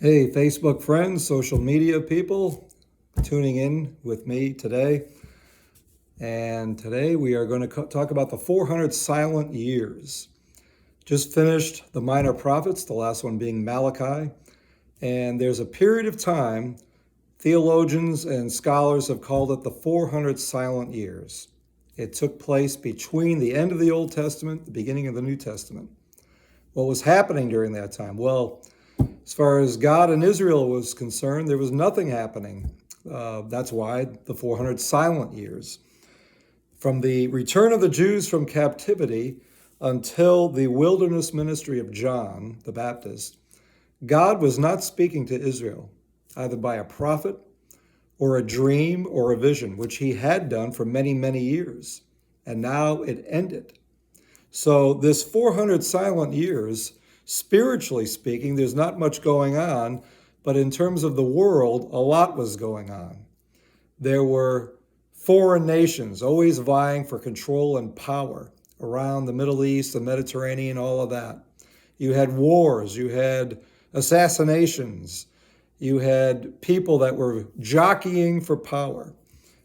Hey, Facebook friends, social media people, tuning in with me today. And today we are going to talk about the 400 silent years. Just finished the Minor Prophets, the last one being Malachi. And there's a period of time, theologians and scholars have called it the 400 silent years. It took place between the end of the Old Testament, the beginning of the New Testament. What was happening during that time? Well, as far as God and Israel was concerned, there was nothing happening. That's why the 400 silent years. From the return of the Jews from captivity until the wilderness ministry of John the Baptist, God was not speaking to Israel, either by a prophet or a dream or a vision, which he had done for many, many years. And now it ended. So this 400 silent years, spiritually speaking, there's not much going on, but in terms of the world, a lot was going on. There were foreign nations always vying for control and power around the Middle East, the Mediterranean, all of that. You had wars, you had assassinations, you had people that were jockeying for power.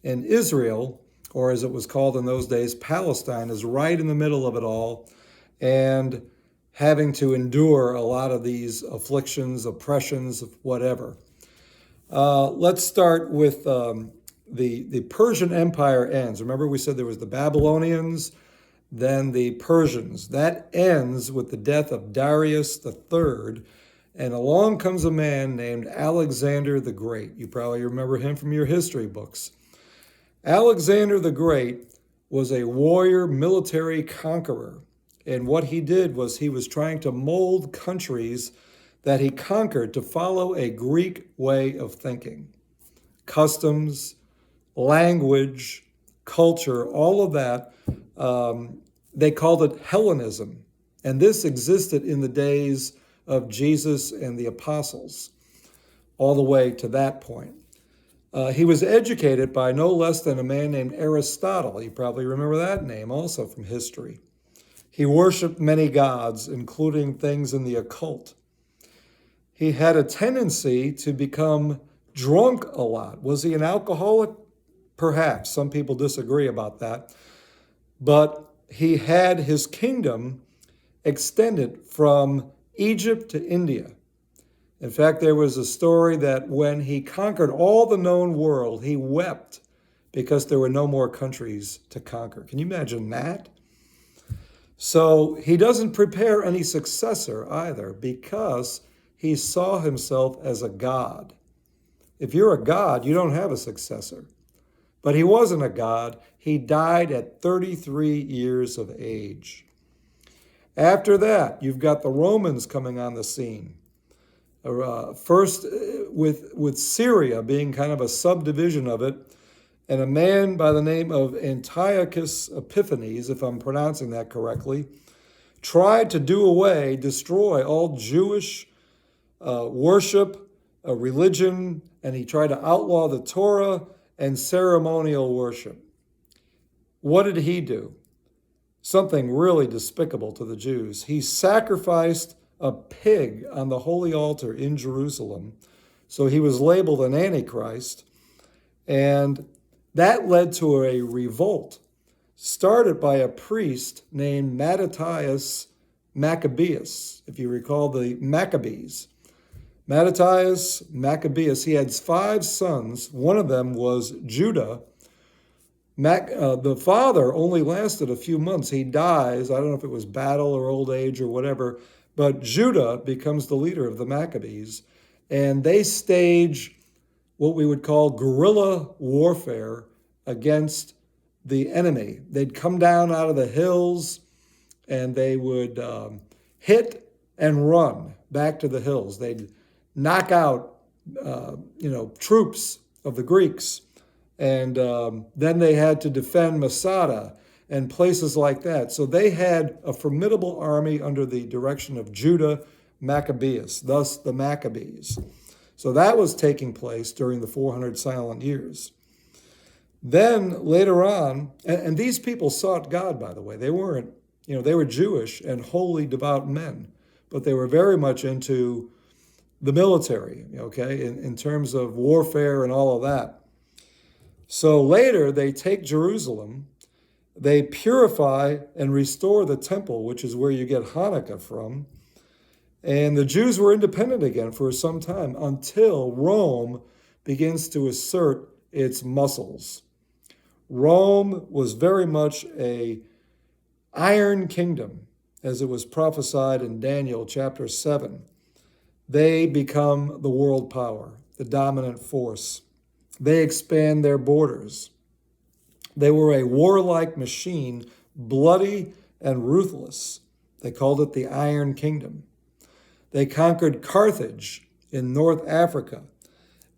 And Israel, or as it was called in those days, Palestine, is right in the middle of it all and having to endure a lot of these afflictions, oppressions, whatever. Let's start with the Persian Empire ends. Remember, we said there was the Babylonians, then the Persians. That ends with the death of Darius III, and along comes a man named Alexander the Great. You probably remember him from your history books. Alexander the Great was a warrior military conqueror. And what he did was he was trying to mold countries that he conquered to follow a Greek way of thinking. Customs, language, culture, all of that, they called it Hellenism. And this existed in the days of Jesus and the apostles, all the way to that point. He was educated by no less than a man named Aristotle. You probably remember that name also from history. He worshiped many gods, including things in the occult. He had a tendency to become drunk a lot. Was he an alcoholic? Perhaps. Some people disagree about that. But he had his kingdom extended from Egypt to India. In fact, there was a story that when he conquered all the known world, he wept because there were no more countries to conquer. Can you imagine that? So he doesn't prepare any successor either because he saw himself as a god. If you're a god, you don't have a successor. But he wasn't a god. He died at 33 years of age. After that, you've got the Romans coming on the scene. First with Syria being kind of a subdivision of it, and a man by the name of Antiochus Epiphanes, if I'm pronouncing that correctly, tried to destroy all Jewish worship, religion, and he tried to outlaw the Torah and ceremonial worship. What did he do? Something really despicable to the Jews. He sacrificed a pig on the holy altar in Jerusalem. So he was labeled an Antichrist. And that led to a revolt started by a priest named Mattathias Maccabeus. If you recall the Maccabees. Mattathias Maccabeus, he had 5 sons. One of them was Judah. The father only lasted a few months. He dies. I don't know if it was battle or old age or whatever. But Judah becomes the leader of the Maccabees, and they stage what we would call guerrilla warfare against the enemy. They'd come down out of the hills, and they would hit and run back to the hills. They'd knock out, troops of the Greeks, and then they had to defend Masada and places like that. So they had a formidable army under the direction of Judah Maccabeus, thus the Maccabees. So that was taking place during the 400 silent years. Then later on, and these people sought God, by the way. They weren't, they were Jewish and holy, devout men, but they were very much into the military, okay, in terms of warfare and all of that. So later they take Jerusalem, they purify and restore the temple, which is where you get Hanukkah from. And the Jews were independent again for some time until Rome begins to assert its muscles. Rome was very much an iron kingdom, as it was prophesied in Daniel chapter 7. They become the world power, the dominant force. They expand their borders. They were a warlike machine, bloody and ruthless. They called it the Iron Kingdom. They conquered Carthage in North Africa,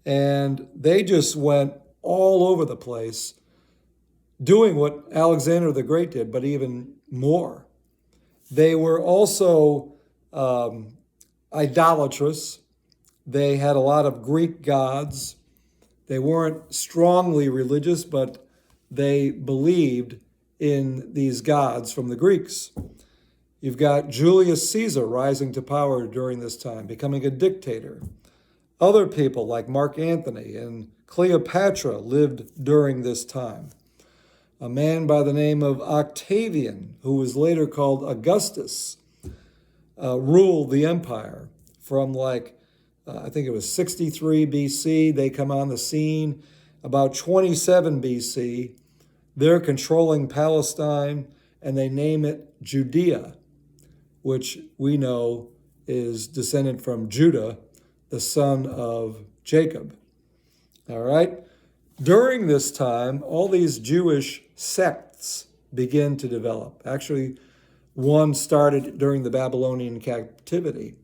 and they just went all over the place, doing what Alexander the Great did, but even more. They were also idolatrous. They had a lot of Greek gods. They weren't strongly religious, but they believed in these gods from the Greeks. You've got Julius Caesar rising to power during this time, becoming a dictator. Other people like Mark Antony and Cleopatra lived during this time. A man by the name of Octavian, who was later called Augustus, ruled the empire from I think it was 63 BC. They come on the scene. About 27 BC, they're controlling Palestine, and they name it Judea, which we know is descended from Judah, the son of Jacob. All right? During this time, all these Jewish sects begin to develop. Actually, one started during the Babylonian captivity.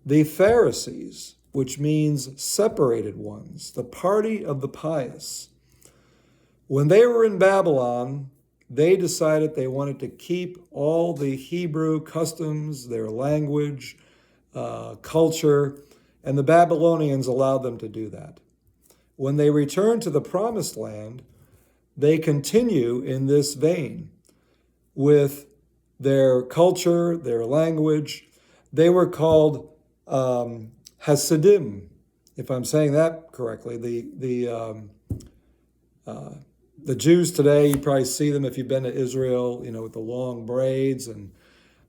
The Pharisees, which means separated ones, the party of the pious. When they were in Babylon, they decided they wanted to keep all the Hebrew customs, their language, culture, and the Babylonians allowed them to do that. When they return to the Promised Land, they continue in this vein with their culture, their language. They were called Hasidim, if I'm saying that correctly. The Jews today, you probably see them if you've been to Israel, with the long braids and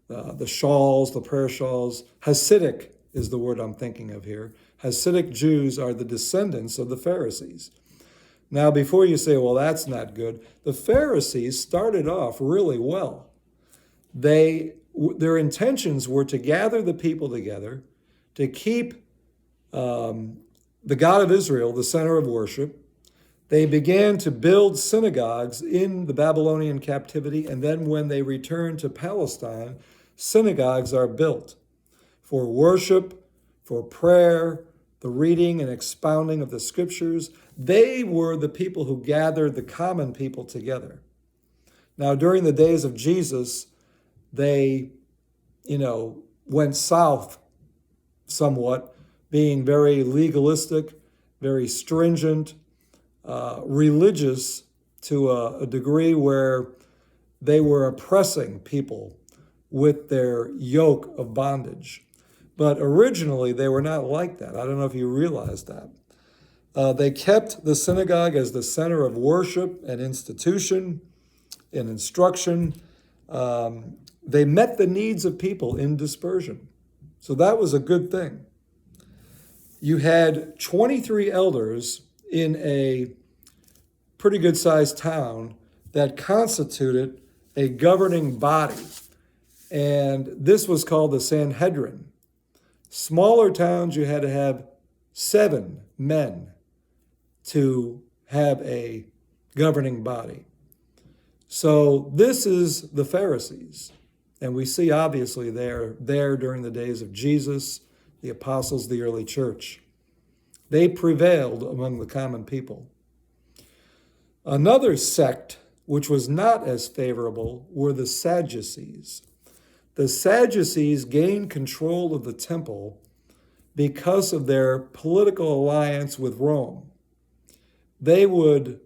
the shawls, the prayer shawls. Hasidic is the word I'm thinking of here. Hasidic Jews are the descendants of the Pharisees. Now, before you say, well, that's not good, the Pharisees started off really well. Their intentions were to gather the people together, to keep the God of Israel the center of worship. They began to build synagogues in the Babylonian captivity, and then when they returned to Palestine, synagogues are built for worship, for prayer, the reading and expounding of the scriptures. They were the people who gathered the common people together. Now, during the days of Jesus, they, went south somewhat, being very legalistic, very stringent, religious to a degree where they were oppressing people with their yoke of bondage. But originally, they were not like that. I don't know if you realize that. They kept the synagogue as the center of worship and institution and instruction. They met the needs of people in dispersion. So that was a good thing. You had 23 elders in a pretty good-sized town that constituted a governing body. And this was called the Sanhedrin. Smaller towns, you had to have 7 men to have a governing body. So this is the Pharisees. And we see obviously they're there during the days of Jesus, the apostles, the early church. They prevailed among the common people. Another sect, which was not as favorable, were the Sadducees. The Sadducees gained control of the temple because of their political alliance with Rome. They would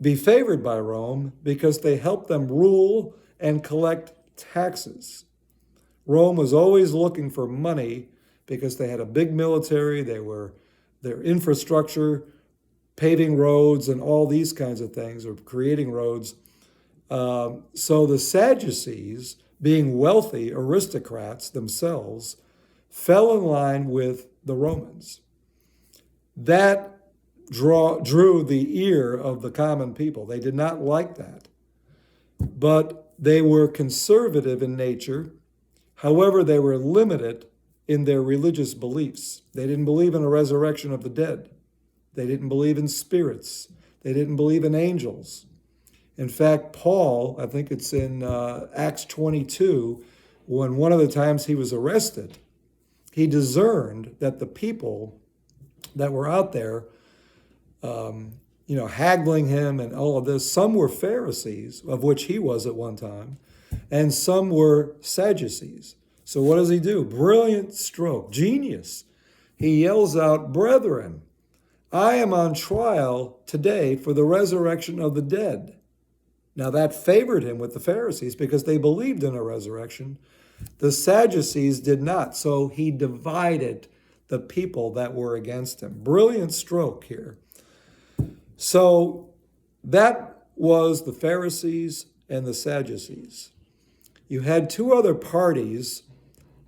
be favored by Rome because they helped them rule and collect taxes. Rome was always looking for money because they had a big military, their infrastructure, paving roads and all these kinds of things, or creating roads. So the Sadducees, being wealthy aristocrats themselves, fell in line with the Romans. That drew the ear of the common people. They did not like that. But they were conservative in nature. However, they were limited in their religious beliefs. They didn't believe in a resurrection of the dead. They didn't believe in spirits. They didn't believe in angels. In fact, Paul, I think it's in Acts 22, when one of the times he was arrested, he discerned that the people that were out there, haggling him and all of this, some were Pharisees, of which he was at one time, and some were Sadducees. So what does he do? Brilliant stroke, genius. He yells out, "Brethren, I am on trial today for the resurrection of the dead." Now that favored him with the Pharisees because they believed in a resurrection. The Sadducees did not, so he divided the people that were against him. Brilliant stroke here. So that was the Pharisees and the Sadducees. You had two other parties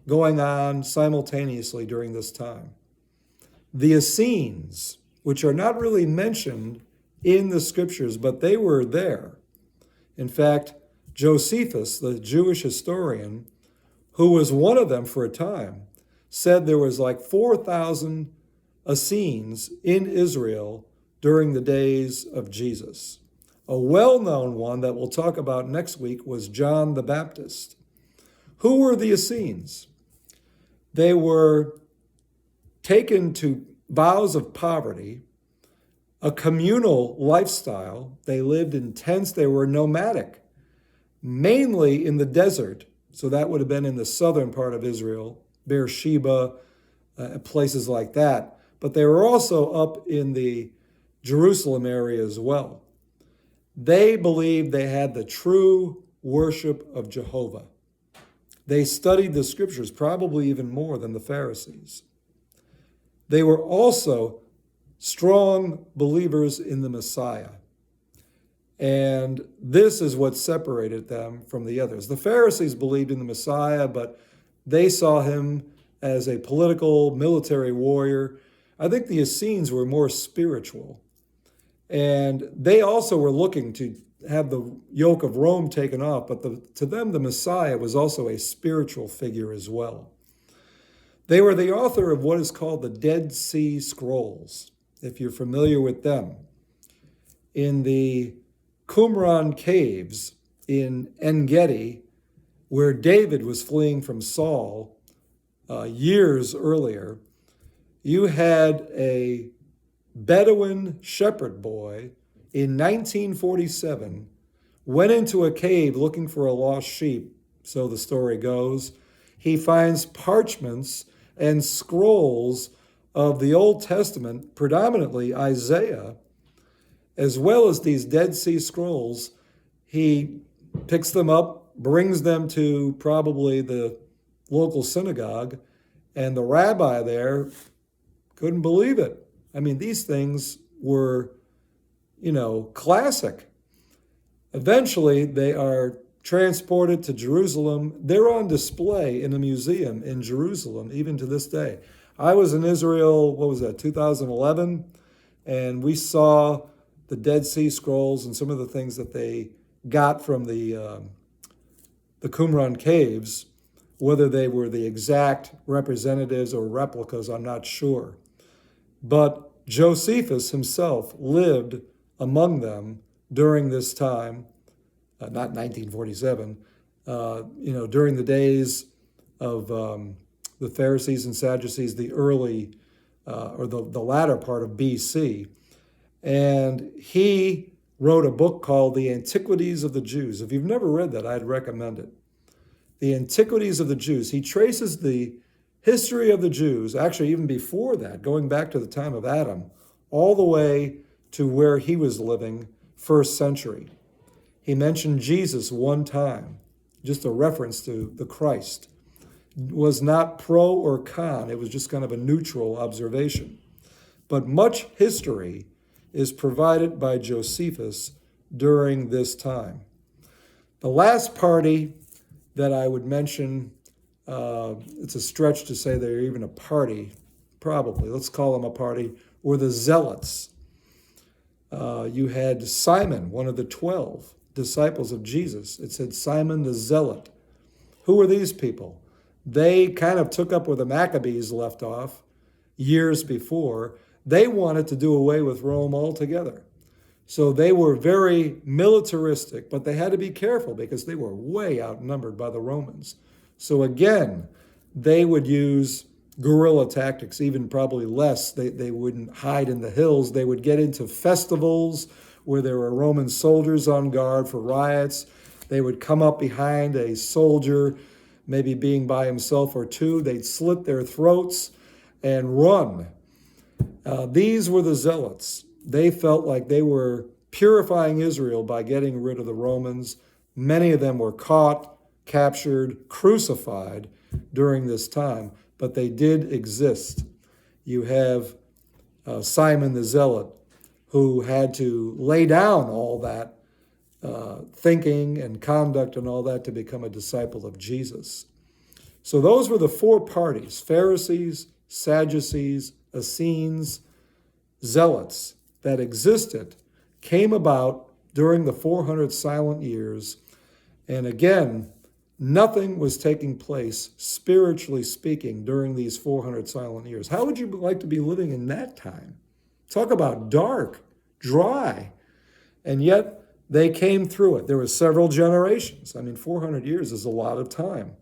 going on simultaneously during this time. The Essenes, which are not really mentioned in the scriptures, but they were there. In fact, Josephus, the Jewish historian, who was one of them for a time, said there was like 4,000 Essenes in Israel during the days of Jesus. A well-known one that we'll talk about next week was John the Baptist. Who were the Essenes? They were taken to vows of poverty, a communal lifestyle. They lived in tents. They were nomadic, mainly in the desert. So that would have been in the southern part of Israel, Beersheba, places like that. But they were also up in the Jerusalem area as well. They believed they had the true worship of Jehovah. They studied the scriptures probably even more than the Pharisees. They were also strong believers in the Messiah. And this is what separated them from the others. The Pharisees believed in the Messiah, but they saw him as a political, military warrior. I think the Essenes were more spiritual. And they also were looking to have the yoke of Rome taken off, but to them, the Messiah was also a spiritual figure as well. They were the author of what is called the Dead Sea Scrolls, if you're familiar with them. In the Qumran caves in En-Gedi, where David was fleeing from Saul years earlier, you had a Bedouin shepherd boy in 1947 went into a cave looking for a lost sheep, so the story goes. He finds parchments and scrolls of the Old Testament, predominantly Isaiah, as well as these Dead Sea Scrolls. He picks them up, brings them to probably the local synagogue, and the rabbi there couldn't believe it. I mean, these things were, classic. Eventually, they are transported to Jerusalem. They're on display in a museum in Jerusalem, even to this day. I was in Israel, 2011, and we saw the Dead Sea Scrolls and some of the things that they got from the Qumran caves. Whether they were the exact representatives or replicas, I'm not sure. But Josephus himself lived among them during this time, not 1947, during the days of the Pharisees and Sadducees, the early, the latter part of BC. And he wrote a book called The Antiquities of the Jews. If you've never read that, I'd recommend it. The Antiquities of the Jews. He traces the history of the Jews, actually even before that, going back to the time of Adam, all the way to where he was living, first century. He mentioned Jesus one time, just a reference to the Christ. was not pro or con. It was just kind of a neutral observation. But much history is provided by Josephus during this time. The last party that I would mention, it's a stretch to say they're even a party, probably, let's call them a party, were the Zealots. You had Simon, one of the 12 disciples of Jesus. It said Simon the Zealot. Who were these people? They kind of took up where the Maccabees left off years before. They wanted to do away with Rome altogether. So they were very militaristic, but they had to be careful because they were way outnumbered by the Romans. So again, they would use guerrilla tactics, even probably less. They wouldn't hide in the hills. They would get into festivals where there were Roman soldiers on guard for riots. They would come up behind a soldier, maybe being by himself or two. They'd slit their throats and run. These were the Zealots. They felt like they were purifying Israel by getting rid of the Romans. Many of them were caught, captured, crucified during this time, but they did exist. You have Simon the Zealot, who had to lay down all that thinking and conduct and all that to become a disciple of Jesus. So those were the four parties: Pharisees, Sadducees, Essenes, Zealots, that existed, came about during the 400 silent years. And again, nothing was taking place, spiritually speaking, during these 400 silent years. How would you like to be living in that time? Talk about dark, dry. And yet they came through it. There were several generations. 400 years is a lot of time.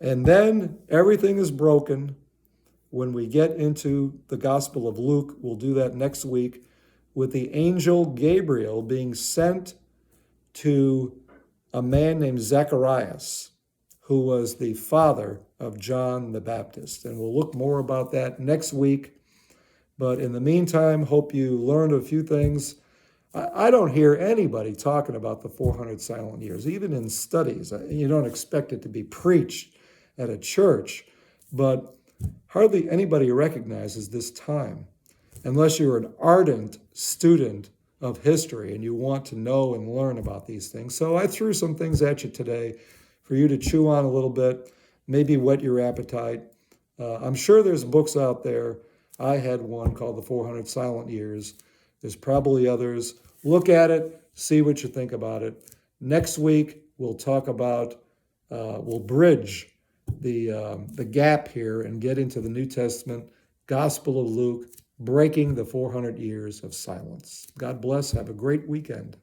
And then everything is broken when we get into the Gospel of Luke. We'll do that next week, with the angel Gabriel being sent to a man named Zacharias, who was the father of John the Baptist. And we'll look more about that next week. But in the meantime, hope you learned a few things. I don't hear anybody talking about the 400 silent years, even in studies. You don't expect it to be preached at a church, but hardly anybody recognizes this time, unless you're an ardent student of history and you want to know and learn about these things. So I threw some things at you today for you to chew on a little bit, maybe whet your appetite. I'm sure there's books out there. I had one called The 400 Silent Years. There's probably others. Look at it, see what you think about it. Next week, we'll talk about, we'll bridge the gap here and get into the New Testament, Gospel of Luke, breaking the 400 years of silence. God bless. Have a great weekend.